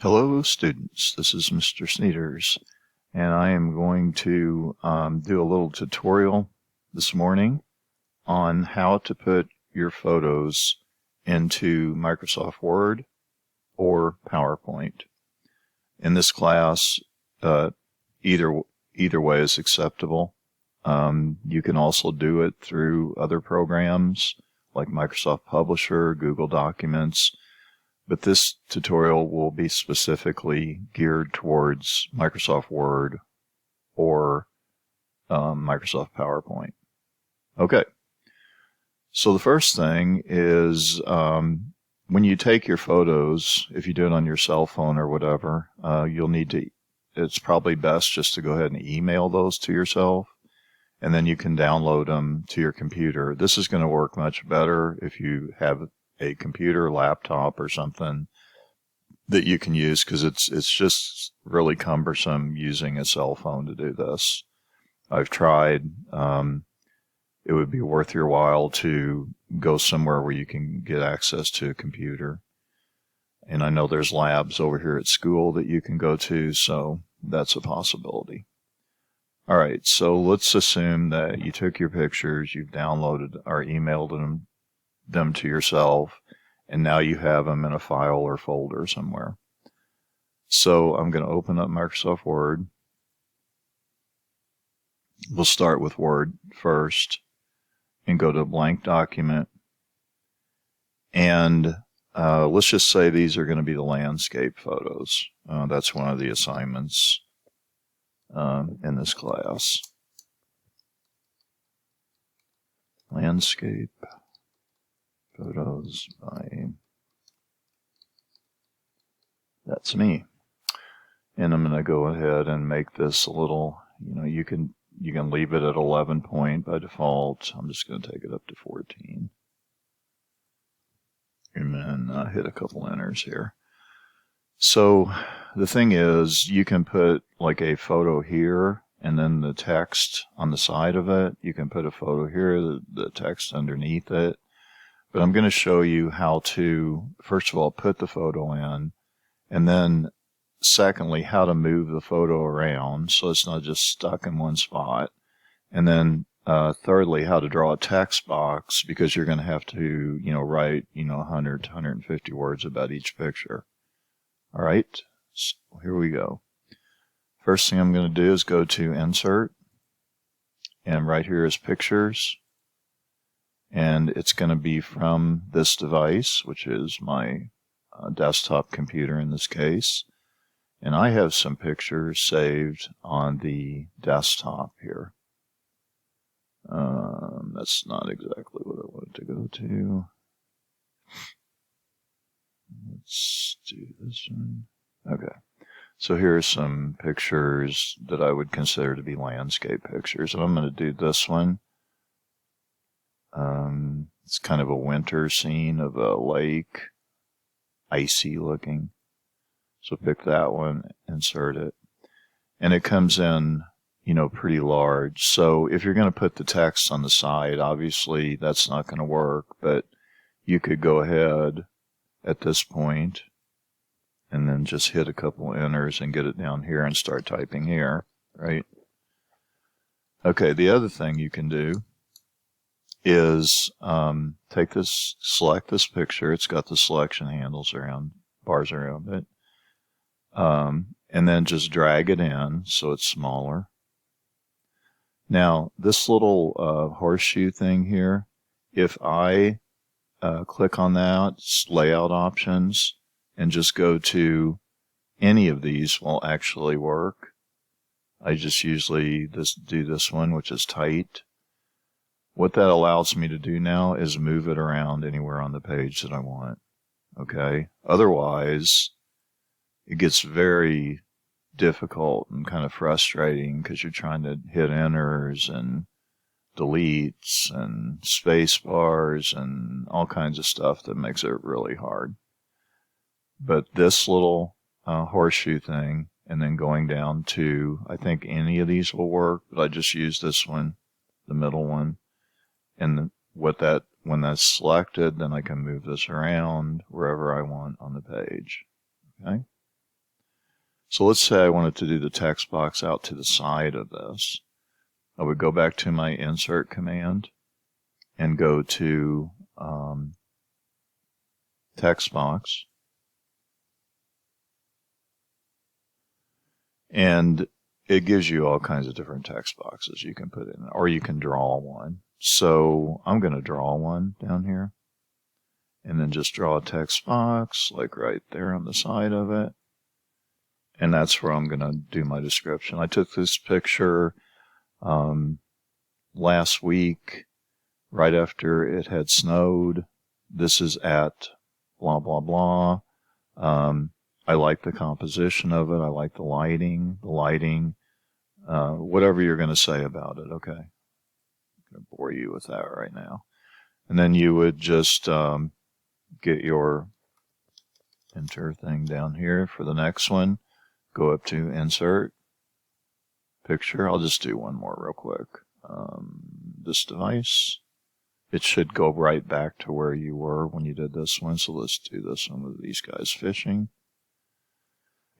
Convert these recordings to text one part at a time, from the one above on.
Hello students, this is Mr. Sneeders, and I am going to do a little tutorial this morning on how to put your photos into Microsoft Word or PowerPoint. In this class, either way is acceptable. You can also do it through other programs like Microsoft Publisher, Google Documents, but this tutorial will be specifically geared towards Microsoft Word or Microsoft PowerPoint. Okay, so the first thing is when you take your photos, if you do it on your cell phone or whatever, you'll need to, it's probably best just to go ahead and email those to yourself, and then you can download them to your computer. This is going to work much better if you have a computer, laptop, or something that you can use, because it's just really cumbersome using a cell phone to do this. I've tried. It would be worth your while to go somewhere where you can get access to a computer. And I know there's labs over here at school that you can go to, so that's a possibility. All right, so let's assume that you took your pictures, you've downloaded or emailed them to yourself, and now you have them in a file or folder somewhere. So I'm going to open up Microsoft Word. We'll start with Word first and go to blank document. And let's just say these are going to be the landscape photos. That's one of the assignments in this class. Landscape photos by, that's me. And I'm going to go ahead and make this a little, you can leave it at 11 point by default. I'm just going to take it up to 14. And then hit a couple enters here. So the thing is, you can put like a photo here and then the text on the side of it. You can put a photo here, the text underneath it. But I'm going to show you how to, first of all, put the photo in, and then secondly, how to move the photo around so it's not just stuck in one spot. And then thirdly, how to draw a text box, because you're going to have to, write, 100 to 150 words about each picture. All right, so here we go. First thing I'm going to do is go to Insert, and right here is Pictures. And it's going to be from this device, which is my desktop computer in this case. And I have some pictures saved on the desktop here. That's not exactly what I wanted to go to. Let's do this one. Okay. So here are some pictures that I would consider to be landscape pictures. And I'm going to do this one. It's kind of a winter scene of a lake, icy looking. So pick that one, insert it. And it comes in, pretty large. So if you're going to put the text on the side, obviously that's not going to work, but you could go ahead at this point and then just hit a couple enters and get it down here and start typing here, right? Okay, the other thing you can do is take this, select this picture. It's got the selection handles around, bars around it. And then just drag it in so it's smaller. Now, this little horseshoe thing here, if I click on that, layout options, and just go to any of these will actually work. I just usually do this one, which is tight. What that allows me to do now is move it around anywhere on the page that I want. Okay? Otherwise, it gets very difficult and kind of frustrating because you're trying to hit enters and deletes and space bars and all kinds of stuff that makes it really hard. But this little horseshoe thing, and then going down to, I think any of these will work, but I just use this one, the middle one. And when that's selected, then I can move this around wherever I want on the page. Okay? So let's say I wanted to do the text box out to the side of this. I would go back to my insert command and go to text box. And it gives you all kinds of different text boxes you can put in, or you can draw one. So I'm going to draw one down here. And then just draw a text box, like right there on the side of it. And that's where I'm going to do my description. I took this picture last week, right after it had snowed. This is at blah, blah, blah. I like the composition of it. I like the lighting, whatever you're going to say about it. Okay. I'm going to bore you with that right now. And then you would just get your enter thing down here for the next one. Go up to insert picture. I'll just do one more real quick. This device. It should go right back to where you were when you did this one. So let's do this one with these guys fishing.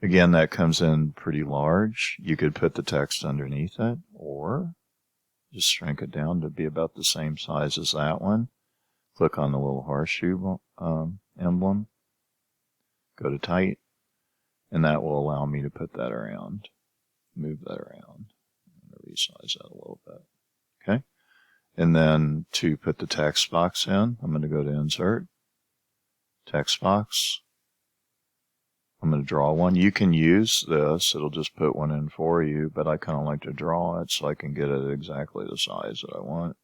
Again, that comes in pretty large. You could put the text underneath it, or just shrink it down to be about the same size as that one. Click on the little horseshoe emblem. Go to tight, and that will allow me to put that around, move that around. I'm going to resize that a little bit. Okay. And then to put the text box in, I'm going to go to insert, text box. I'm going to draw one. You can use this. It'll just put one in for you, but I kind of like to draw it so I can get it exactly the size that I want.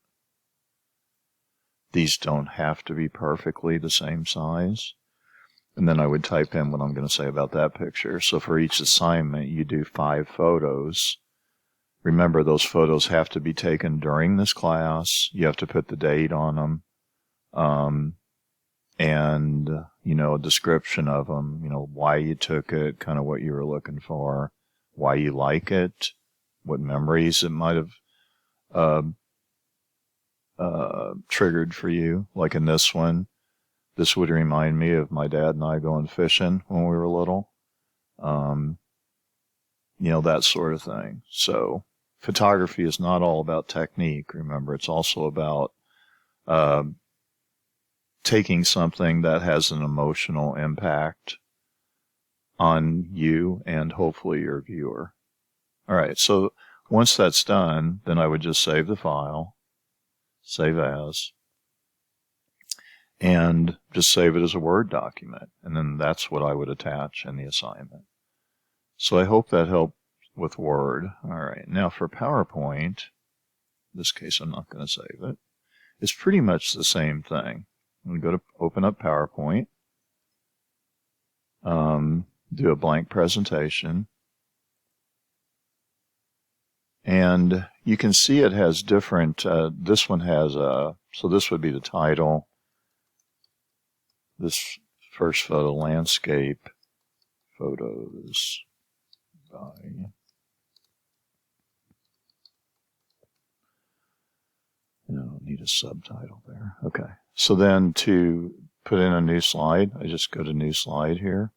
These don't have to be perfectly the same size. And then I would type in what I'm going to say about that picture. So for each assignment, you do 5 photos. Remember, those photos have to be taken during this class. You have to put the date on them. And, a description of them, why you took it, kind of what you were looking for, why you like it, what memories it might have triggered for you. Like in this one, this would remind me of my dad and I going fishing when we were little. That sort of thing. So photography is not all about technique. Remember, it's also about taking something that has an emotional impact on you and hopefully your viewer. All right, so once that's done, then I would just save the file, save as, and just save it as a Word document. And then that's what I would attach in the assignment. So I hope that helped with Word. All right, now for PowerPoint, in this case I'm not going to save it. It's pretty much the same thing. I'm going to go to open up PowerPoint, do a blank presentation, and you can see it has different, this one has so this would be the title, this first photo, landscape photos by, need a subtitle there. Okay. So then to put in a new slide, I just go to new slide here.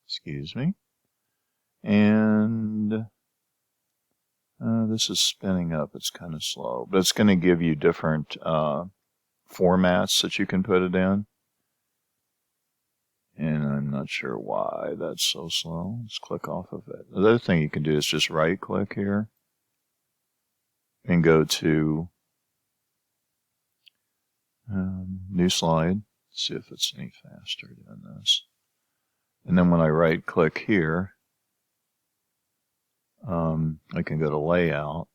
Excuse me. And this is spinning up. It's kind of slow, but it's going to give you different formats that you can put it in. And I'm not sure why that's so slow. Let's click off of it. The other thing you can do is just right click here and go to new slide. See if it's any faster doing this. And then when I right click here, I can go to layout.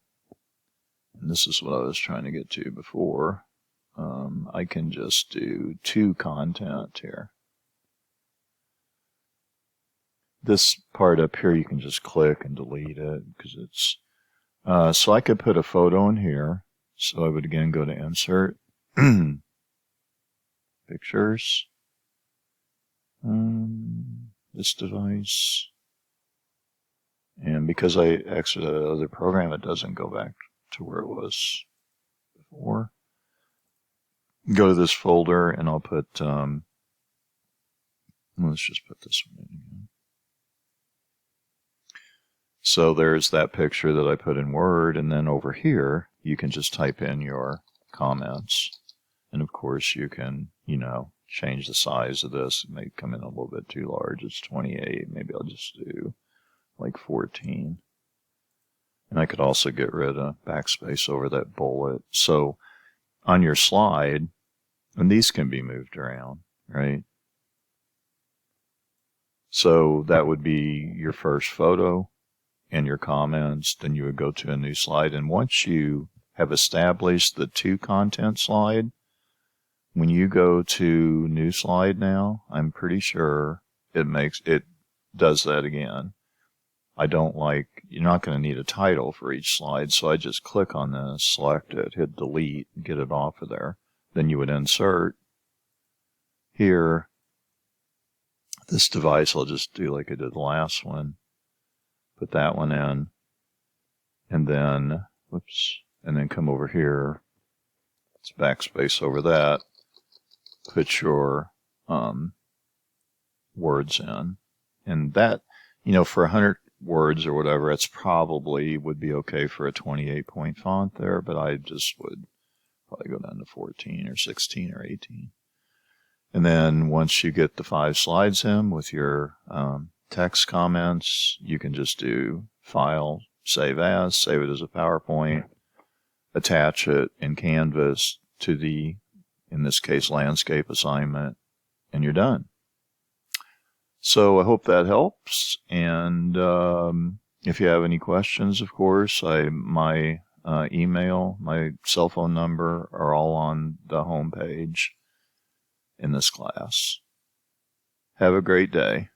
And this is what I was trying to get to before. I can just do to content here. This part up here you can just click and delete it because it's so I could put a photo in here. So I would again go to insert, pictures, this device, and because I exited the other program, it doesn't go back to where it was before. Go to this folder and I'll put, let's just put this one in again. So there's that picture that I put in Word, and then over here, you can just type in your comments. And of course, you can, change the size of this. It may come in a little bit too large. It's 28. Maybe I'll just do like 14. And I could also get rid of backspace over that bullet. So on your slide, and these can be moved around, right? So that would be your first photo and your comments. Then you would go to a new slide. And once you have established the to content slide, when you go to new slide now, I'm pretty sure it does that again. You're not going to need a title for each slide, so I just click on this, select it, hit delete, and get it off of there. Then you would insert here. This device, I'll just do like I did the last one. Put that one in, and then, and then come over here. It's backspace over that. Put your words in. And that, for 100 words or whatever, it's probably would be okay for a 28-point font there, but I just would probably go down to 14 or 16 or 18. And then once you get the 5 slides in with your text comments, you can just do File, Save As, save it as a PowerPoint, attach it in Canvas to the, in this case, landscape assignment, and you're done. So I hope that helps. And if you have any questions, of course, my email, my cell phone number are all on the home page in this class. Have a great day.